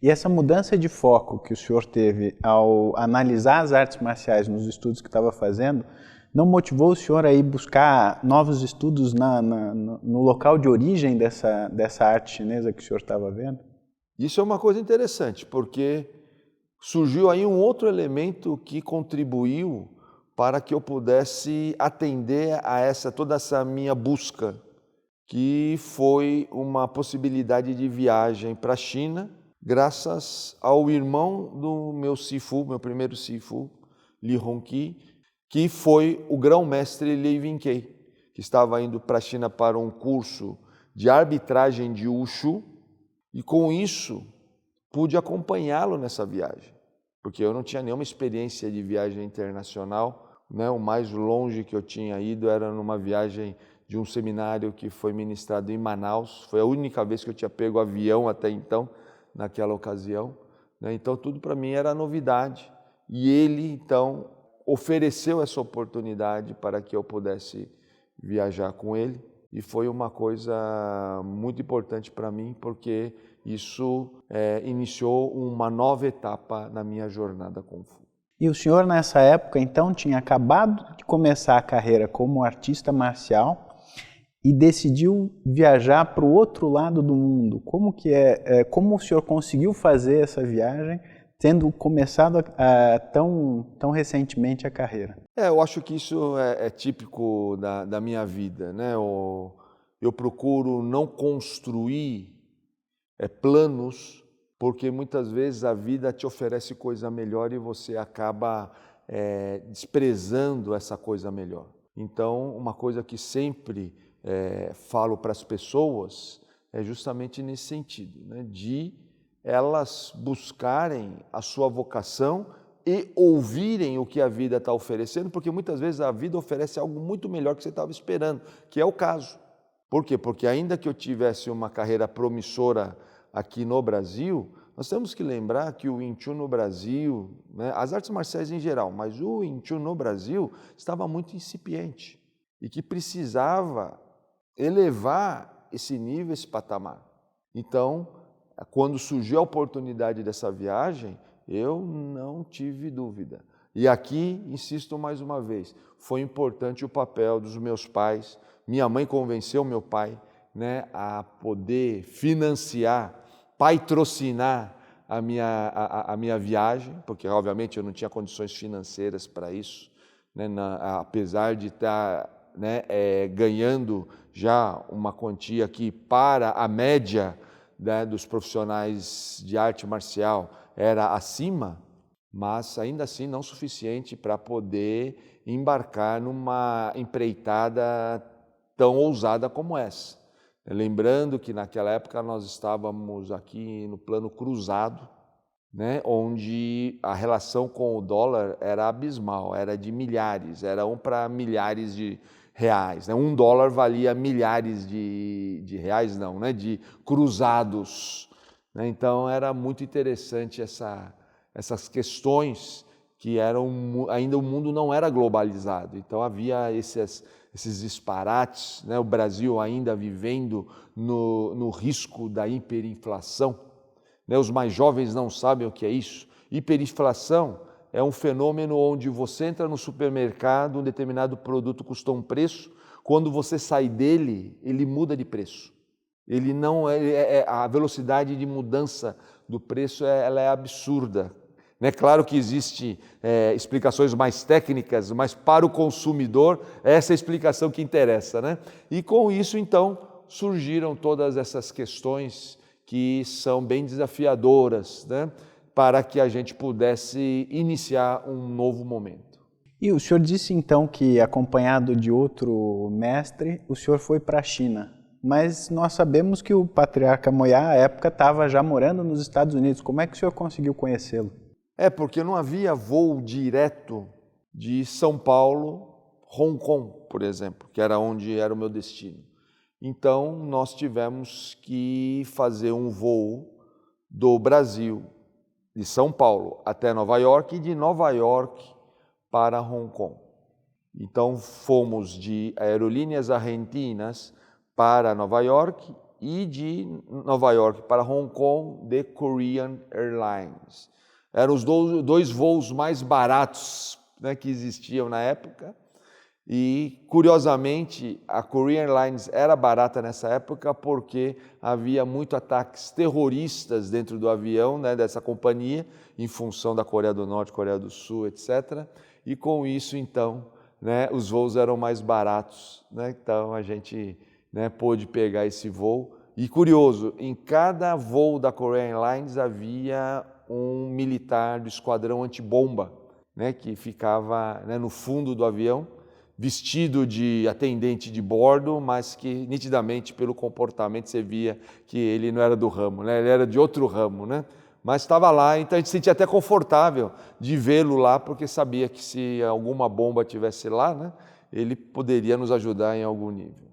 E essa mudança de foco que o senhor teve ao analisar as artes marciais nos estudos que estava fazendo, não motivou o senhor a ir buscar novos estudos no local de origem dessa arte chinesa que o senhor estava vendo? Isso é uma coisa interessante, porque surgiu aí um outro elemento que contribuiu para que eu pudesse atender a toda essa minha busca, que foi uma possibilidade de viagem para a China, graças ao irmão do meu Sifu, meu primeiro Sifu, Li Hongqi, que foi o grão-mestre Lei Winkei, que estava indo para a China para um curso de arbitragem de Wushu, e com isso pude acompanhá-lo nessa viagem, porque eu não tinha nenhuma experiência de viagem internacional, né? O mais longe que eu tinha ido era numa viagem de um seminário que foi ministrado em Manaus, foi a única vez que eu tinha pego avião até então, naquela ocasião, né? Então tudo para mim era novidade, e ele então ofereceu essa oportunidade para que eu pudesse viajar com ele, e foi uma coisa muito importante para mim, porque isso iniciou uma nova etapa na minha jornada Kung Fu. E o senhor nessa época então tinha acabado de começar a carreira como artista marcial e decidiu viajar para o outro lado do mundo. Como que como o senhor conseguiu fazer essa viagem, tendo começado tão recentemente a carreira? Eu acho que isso é típico da minha vida, né? Eu procuro não construir planos, porque muitas vezes a vida te oferece coisa melhor e você acaba desprezando essa coisa melhor. Então, uma coisa que sempre falo para as pessoas é justamente nesse sentido, né? De elas buscarem a sua vocação e ouvirem o que a vida está oferecendo, porque muitas vezes a vida oferece algo muito melhor que você estava esperando, que é o caso. Por quê? Porque ainda que eu tivesse uma carreira promissora aqui no Brasil, nós temos que lembrar que o Wing Chun no Brasil, né, as artes marciais em geral, mas o Wing Chun no Brasil estava muito incipiente e que precisava elevar esse nível, esse patamar. Então, quando surgiu a oportunidade dessa viagem, eu não tive dúvida. E aqui, insisto mais uma vez, foi importante o papel dos meus pais. Minha mãe convenceu meu pai, né, a poder financiar, patrocinar a minha viagem, porque obviamente eu não tinha condições financeiras para isso, né, apesar de estar ganhando já uma quantia que para a média, né, dos profissionais de arte marcial era acima, mas ainda assim não suficiente para poder embarcar numa empreitada tão ousada como essa. Lembrando que naquela época nós estávamos aqui no plano cruzado, né, onde a relação com o dólar era abismal, era de milhares, era 1 para milhares de reais. Né? $1 valia milhares de reais, não, né, de cruzados. Né? Então era muito interessante essas questões que ainda o mundo não era globalizado, então havia esses disparates, né? O Brasil ainda vivendo no risco da hiperinflação, né? Os mais jovens não sabem o que é isso. Hiperinflação é um fenômeno onde você entra no supermercado, um determinado produto custa um preço, quando você sai dele, ele muda de preço. Ele não a velocidade de mudança do preço ela é absurda. É claro que existem explicações mais técnicas, mas para o consumidor é essa explicação que interessa, né? E com isso, então, surgiram todas essas questões que são bem desafiadoras, né? Para que a gente pudesse iniciar um novo momento. E o senhor disse então que, acompanhado de outro mestre, o senhor foi para a China. Mas nós sabemos que o patriarca Moyá, à época, estava já morando nos Estados Unidos. Como é que o senhor conseguiu conhecê-lo? Porque não havia voo direto de São Paulo, Hong Kong, por exemplo, que era onde era o meu destino. Então, nós tivemos que fazer um voo do Brasil, de São Paulo até Nova York e de Nova York para Hong Kong. Então, fomos de Aerolíneas Argentinas para Nova York e de Nova York para Hong Kong de Korean Airlines. Eram os dois voos mais baratos, né, que existiam na época. E, curiosamente, a Korean Airlines era barata nessa época porque havia muitos ataques terroristas dentro do avião, né, dessa companhia, em função da Coreia do Norte, Coreia do Sul, etc. E com isso, então, né, os voos eram mais baratos, né? Então a gente, né, pôde pegar esse voo. E curioso, em cada voo da Korean Airlines havia um militar do esquadrão antibomba, né, que ficava, né, no fundo do avião, vestido de atendente de bordo, mas que nitidamente pelo comportamento você via que ele não era do ramo, né? Ele era de outro ramo, né? Mas estava lá, então a gente se sentia até confortável de vê-lo lá, porque sabia que se alguma bomba tivesse lá, né, ele poderia nos ajudar em algum nível.